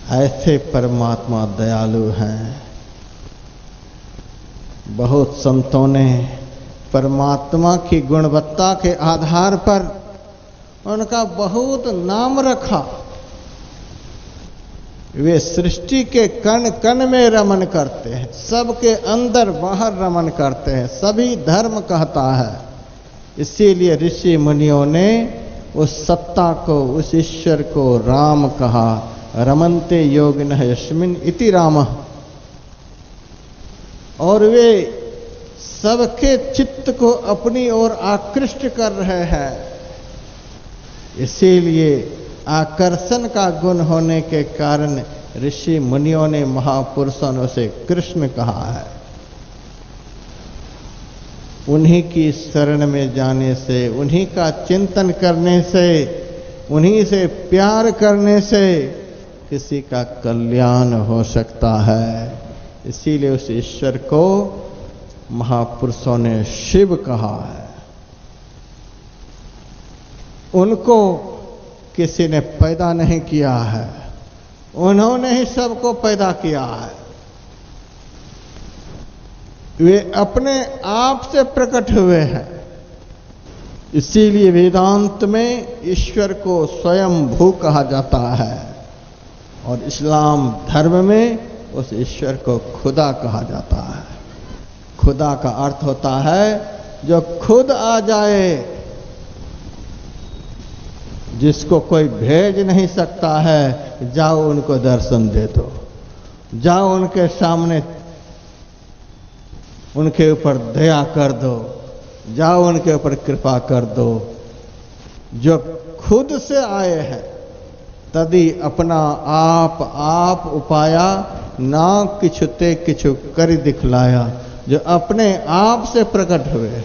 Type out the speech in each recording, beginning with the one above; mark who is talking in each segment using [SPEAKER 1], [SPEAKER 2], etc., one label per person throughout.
[SPEAKER 1] ऐसे परमात्मा दयालु हैं। बहुत संतों ने परमात्मा की गुणवत्ता के आधार पर उनका बहुत नाम रखा। वे सृष्टि के कण कण में रमन करते हैं, सबके अंदर बाहर रमन करते हैं, सभी धर्म कहता है। इसीलिए ऋषि मुनियों ने उस सत्ता को, उस ईश्वर को राम कहा। रमन्ते योगिनः यस्मिन् इति रामः। और वे सबके चित्त को अपनी ओर आकृष्ट कर रहे हैं। इसीलिए आकर्षण का गुण होने के कारण ऋषि मुनियों ने, महापुरुषों ने उसे कृष्ण कहा है। उन्हीं की शरण में जाने से, उन्हीं का चिंतन करने से, उन्हीं से प्यार करने से किसी का कल्याण हो सकता है। इसीलिए उस ईश्वर को महापुरुषों ने शिव कहा है। उनको किसी ने पैदा नहीं किया है, उन्होंने ही सबको पैदा किया है। वे अपने आप से प्रकट हुए हैं। इसीलिए वेदांत में ईश्वर को स्वयं भू कहा जाता है और इस्लाम धर्म में उस ईश्वर को खुदा कहा जाता है। खुदा का अर्थ होता है जो खुद आ जाए, जिसको कोई भेज नहीं सकता है। जाओ उनको दर्शन दे दो, जाओ उनके सामने उनके ऊपर दया कर दो, जाओ उनके ऊपर कृपा कर दो। जो खुद से आए हैं तदी अपना आप उपाया, ना किछुते किछु कर दिखलाया। जो अपने आप से प्रकट हुए,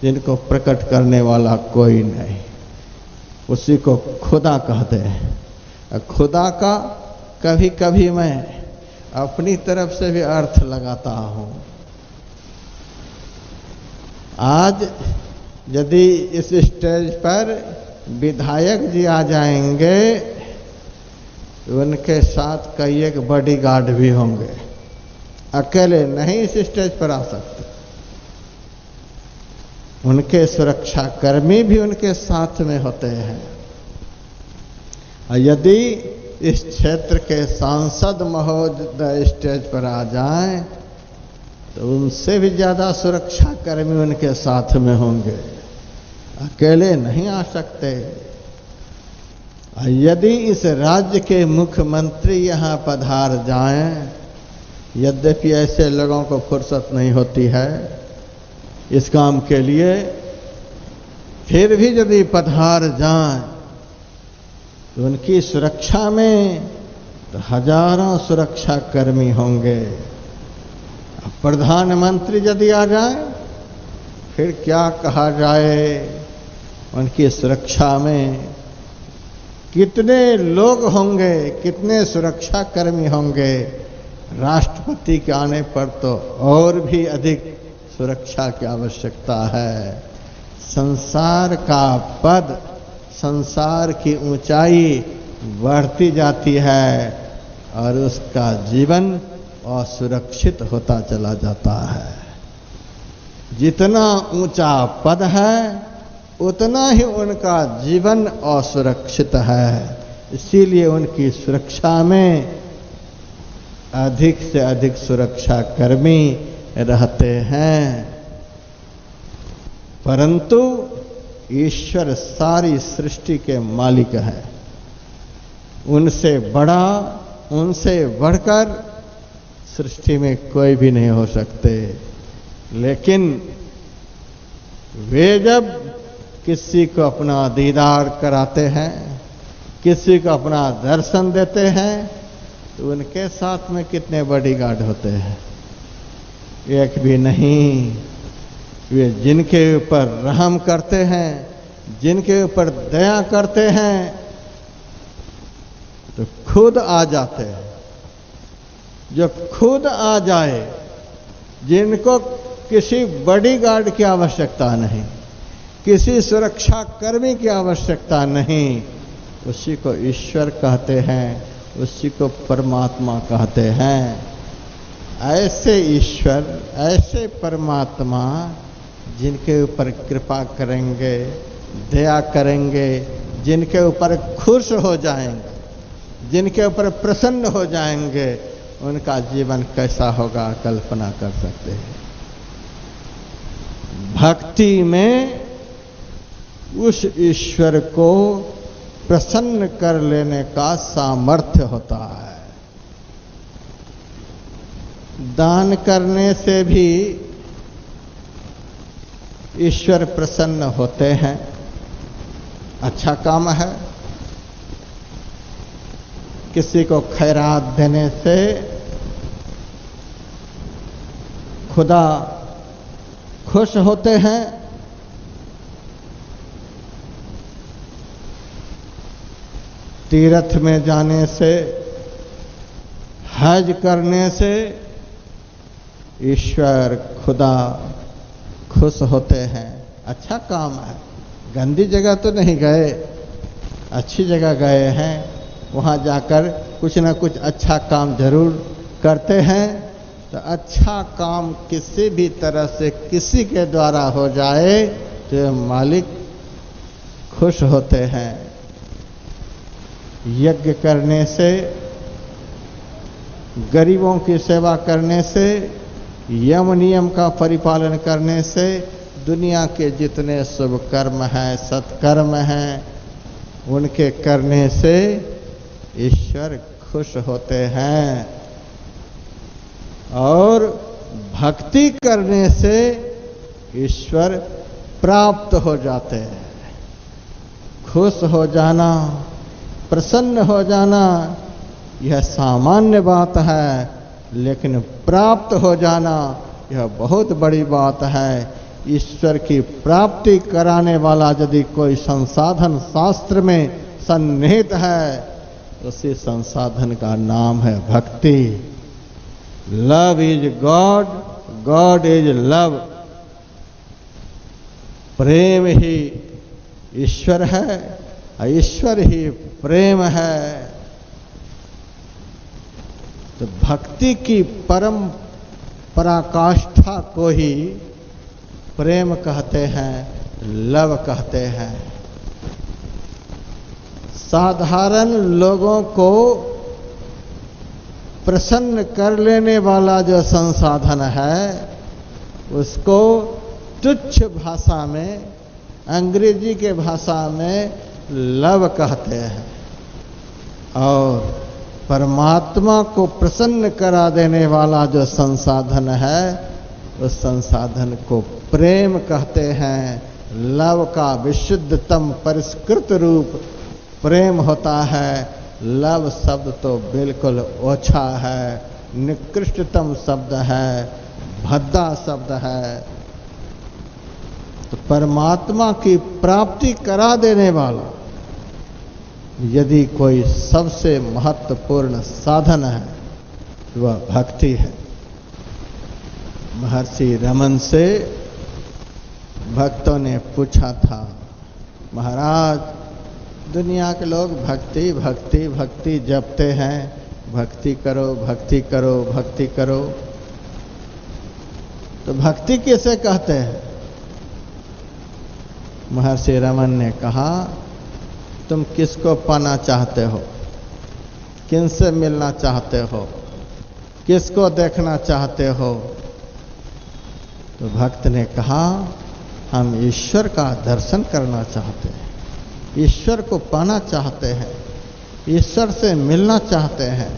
[SPEAKER 1] जिनको प्रकट करने वाला कोई नहीं, उसी को खुदा कहते हैं। खुदा का कभी कभी मैं अपनी तरफ से भी अर्थ लगाता हूं। आज यदि इस स्टेज पर विधायक जी आ जाएंगे तो उनके साथ कई एक बॉडीगार्ड भी होंगे, अकेले नहीं इस स्टेज पर आ सकते। उनके सुरक्षा कर्मी भी उनके साथ में होते हैं। और यदि इस क्षेत्र के सांसद महोदय स्टेज पर आ जाएं तो उनसे भी ज्यादा सुरक्षा कर्मी उनके साथ में होंगे, अकेले नहीं आ सकते। और यदि इस राज्य के मुख्यमंत्री यहां पधार जाएं, यद्यपि ऐसे लोगों को फुर्सत नहीं होती है इस काम के लिए, फिर भी यदि पधार जाएं तो उनकी सुरक्षा में तो हजारों सुरक्षा कर्मी होंगे। प्रधानमंत्री यदि आ जाए फिर क्या कहा जाए। उनकी सुरक्षा में कितने लोग होंगे, कितने सुरक्षा कर्मी होंगे। राष्ट्रपति के आने पर तो और भी अधिक सुरक्षा की आवश्यकता है। संसार का पद, संसार की ऊंचाई बढ़ती जाती है और उसका जीवन असुरक्षित होता चला जाता है। जितना ऊंचा पद है उतना ही उनका जीवन असुरक्षित है। इसीलिए उनकी सुरक्षा में अधिक से अधिक सुरक्षा कर्मी रहते हैं। परंतु ईश्वर सारी सृष्टि के मालिक है। उनसे बड़ा, उनसे बढ़कर सृष्टि में कोई भी नहीं हो सकते। लेकिन वे जब किसी को अपना दीदार कराते हैं, किसी को अपना दर्शन देते हैं, तो उनके साथ में कितने बॉडीगार्ड होते हैं? एक भी नहीं। वे जिनके ऊपर रहम करते हैं, जिनके ऊपर दया करते हैं, तो खुद आ जाते हैं। जो खुद आ जाए, जिनको किसी बॉडीगार्ड की आवश्यकता नहीं, किसी सुरक्षा कर्मी की आवश्यकता नहीं, उसी को ईश्वर कहते हैं। उसी को परमात्मा कहते हैं। ऐसे ईश्वर, ऐसे परमात्मा जिनके ऊपर कृपा करेंगे, दया करेंगे, जिनके ऊपर खुश हो जाएंगे, जिनके ऊपर प्रसन्न हो जाएंगे, उनका जीवन कैसा होगा कल्पना कर सकते हैं। भक्ति में उस ईश्वर को प्रसन्न कर लेने का सामर्थ्य होता है। दान करने से भी ईश्वर प्रसन्न होते हैं, अच्छा काम है। किसी को खैरात देने से खुदा खुश होते हैं। तीर्थ में जाने से, हज करने से ईश्वर खुदा खुश होते हैं, अच्छा काम है। गंदी जगह तो नहीं गए, अच्छी जगह गए हैं, वहाँ जाकर कुछ ना कुछ अच्छा काम जरूर करते हैं। तो अच्छा काम किसी भी तरह से किसी के द्वारा हो जाए तो मालिक खुश होते हैं। यज्ञ करने से, गरीबों की सेवा करने से, यम नियम का परिपालन करने से, दुनिया के जितने शुभ कर्म हैं, सत्कर्म हैं, उनके करने से ईश्वर खुश होते हैं। और भक्ति करने से ईश्वर प्राप्त हो जाते हैं। खुश हो जाना, प्रसन्न हो जाना यह सामान्य बात है, लेकिन प्राप्त हो जाना यह बहुत बड़ी बात है। ईश्वर की प्राप्ति कराने वाला यदि कोई संसाधन शास्त्र में सन्निहित है, उसी संसाधन का नाम है भक्ति। Love is god, god is love. प्रेम ही ईश्वर है, ईश्वर ही प्रेम है। तो भक्ति की परम पराकाष्ठा को ही प्रेम कहते हैं, लव कहते हैं। साधारण लोगों को प्रसन्न कर लेने वाला जो संसाधन है, उसको तुच्छ भाषा में, अंग्रेजी के भाषा में लव कहते हैं। और परमात्मा को प्रसन्न करा देने वाला जो संसाधन है, उस संसाधन को प्रेम कहते हैं। लव का विशुद्धतम परिष्कृत रूप प्रेम होता है। लव शब्द तो बिल्कुल ओछा है, निकृष्टतम शब्द है, भद्दा शब्द है। तो परमात्मा की प्राप्ति करा देने वाला यदि कोई सबसे महत्वपूर्ण साधन है, वह भक्ति है। महर्षि रमन से भक्तों ने पूछा था, महाराज दुनिया के लोग भक्ति भक्ति भक्ति जपते हैं, भक्ति करो भक्ति करो भक्ति करो, तो भक्ति किसे कहते हैं? महर्षि रमन ने कहा, तुम किसको पाना चाहते हो, किनसे मिलना चाहते हो, किसको देखना चाहते हो? तो भक्त ने कहा, हम ईश्वर का दर्शन करना चाहते हैं, ईश्वर को पाना चाहते हैं, ईश्वर से मिलना चाहते हैं।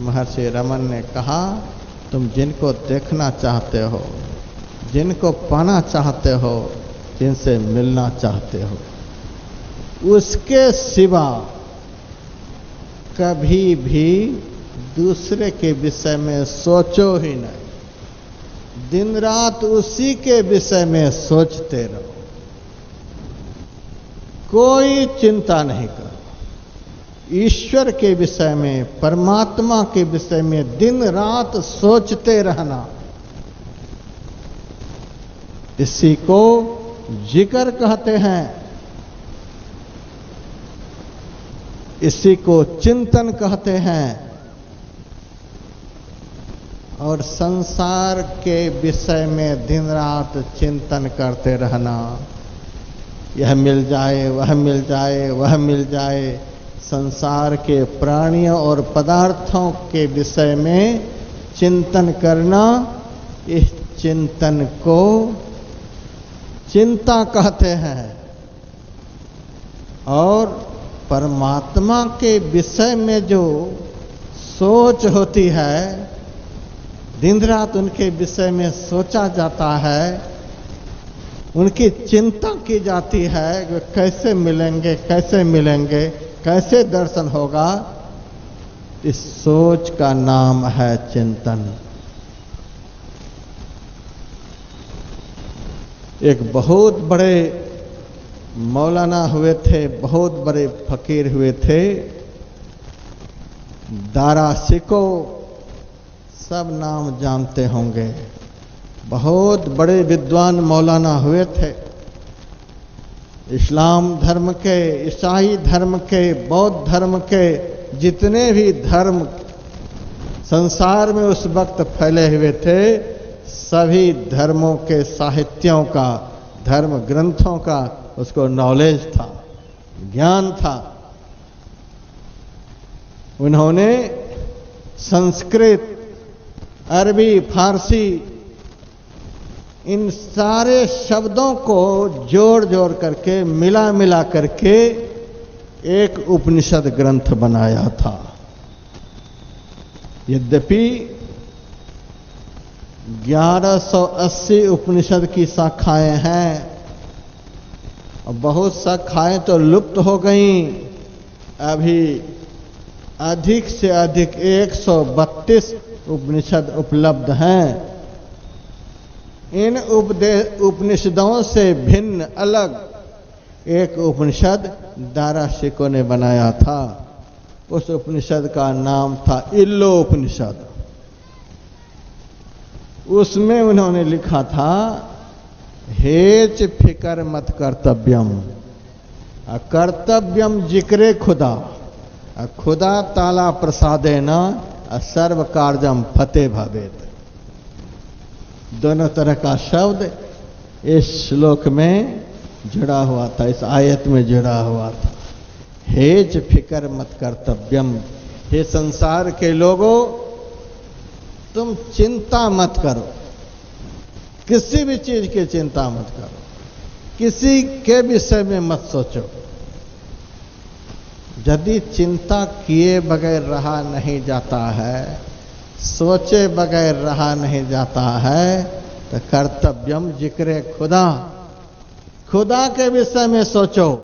[SPEAKER 1] महर्षि रमन ने कहा, तुम जिनको देखना चाहते हो, जिनको पाना चाहते हो, जिनसे मिलना चाहते हो, उसके सिवा कभी भी दूसरे के विषय में सोचो ही नहीं। दिन रात उसी के विषय में सोचते रहो, कोई चिंता नहीं करो। ईश्वर के विषय में, परमात्मा के विषय में दिन रात सोचते रहना, इसी को जिक्र कहते हैं। इसी को चिंतन कहते हैं। और संसार के विषय में दिन रात चिंतन करते रहना, यह मिल जाए, वह मिल जाए, वह मिल जाए, संसार के प्राणियों और पदार्थों के विषय में चिंतन करना, इस चिंतन को चिंता कहते हैं। और परमात्मा के विषय में जो सोच होती है, दिन रात उनके विषय में सोचा जाता है, उनकी चिंता की जाती है कि कैसे मिलेंगे, कैसे मिलेंगे, कैसे दर्शन होगा। इस सोच का नाम है चिंतन। एक बहुत बड़े मौलाना हुए थे, बहुत बड़े फकीर हुए थे, दारा शिको, सब नाम जानते होंगे। बहुत बड़े विद्वान मौलाना हुए थे। इस्लाम धर्म के, ईसाई धर्म के, बौद्ध धर्म के, जितने भी धर्म संसार में उस वक्त फैले हुए थे, सभी धर्मों के साहित्यों का, धर्म ग्रंथों का उसको नॉलेज था, ज्ञान था। उन्होंने संस्कृत, अरबी, फारसी, इन सारे शब्दों को जोड़ जोड़ करके, मिला मिला करके एक उपनिषद ग्रंथ बनाया था। यद्यपि 1180 उपनिषद की शाखाएं हैं और बहुत शाखाएं तो लुप्त हो गईं। अभी अधिक से अधिक 132 उपनिषद उपलब्ध हैं। इन उपनिषदों से भिन्न अलग एक उपनिषद दारा शिको ने बनाया था। उस उपनिषद का नाम था इल्लो उपनिषद। उसमें उन्होंने लिखा था, हेच फिकर मत कर्तव्यम, कर्तव्यम जिक्रे खुदा, खुदा ताला प्रसादेन सर्व कार्यम फते भवेत। दोनों तरह का शब्द इस श्लोक में जुड़ा हुआ था, इस आयत में जुड़ा हुआ था। हेज फिकर मत कर्तव्यम, हे संसार के लोगों, तुम चिंता मत करो, किसी भी चीज की चिंता मत करो, किसी के विषय में मत सोचो। यदि चिंता किए बगैर रहा नहीं जाता है, सोचे बगैर रहा नहीं जाता है, तो कर्तव्यम जिक्रे खुदा, खुदा के विषय में सोचो।